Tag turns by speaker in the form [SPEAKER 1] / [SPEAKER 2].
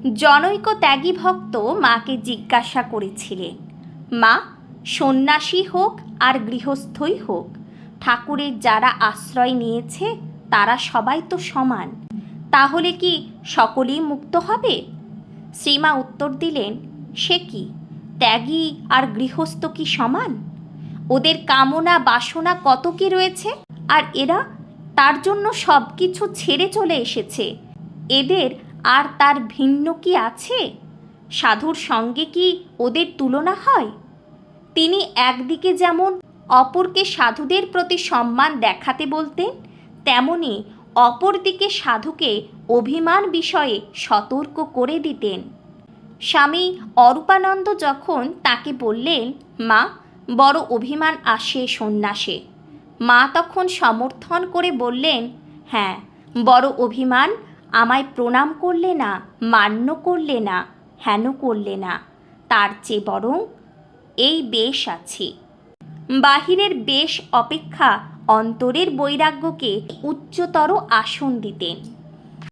[SPEAKER 1] জনৈক ত্যাগী ভক্ত মাকে জিজ্ঞাসা করেছিলেন, মা, সন্ন্যাসী হোক আর গৃহস্থই হোক, ঠাকুরের যারা আশ্রয় নিয়েছে তারা সবাই তো সমান, তাহলে কি সকলেই মুক্ত হবে? শ্রীমা উত্তর দিলেন, সে কি, ত্যাগী আর গৃহস্থ কি সমান? ওদের কামনা বাসনা কত কি রয়েছে, আর এরা তার জন্য সব কিছু ছেড়ে চলে এসেছে। এদের আর তার ভিন্ন কি আছে? সাধুর সঙ্গে কি ওদের তুলনা হয়? তিনি একদিকে যেমন অপরকে সাধুদের প্রতি সম্মান দেখাতে বলতেন, তেমনি অপরদিকে সাধুকে অভিমান বিষয়ে সতর্ক করে দিতেন। স্বামী অরূপানন্দ যখন তাকে বললেন, মা, বড় অভিমান আসে সন্ন্যাসে, মা তখন সমর্থন করে বললেন, হ্যাঁ, বড় অভিমান, আমায় প্রণাম করলে না, মান্য করলে না, হেন করলে না, তার চেয়ে বরং এই বেশ আছে। বাহিরের বেশ অপেক্ষা অন্তরের বৈরাগ্যকে উচ্চতর আসন দিতেন।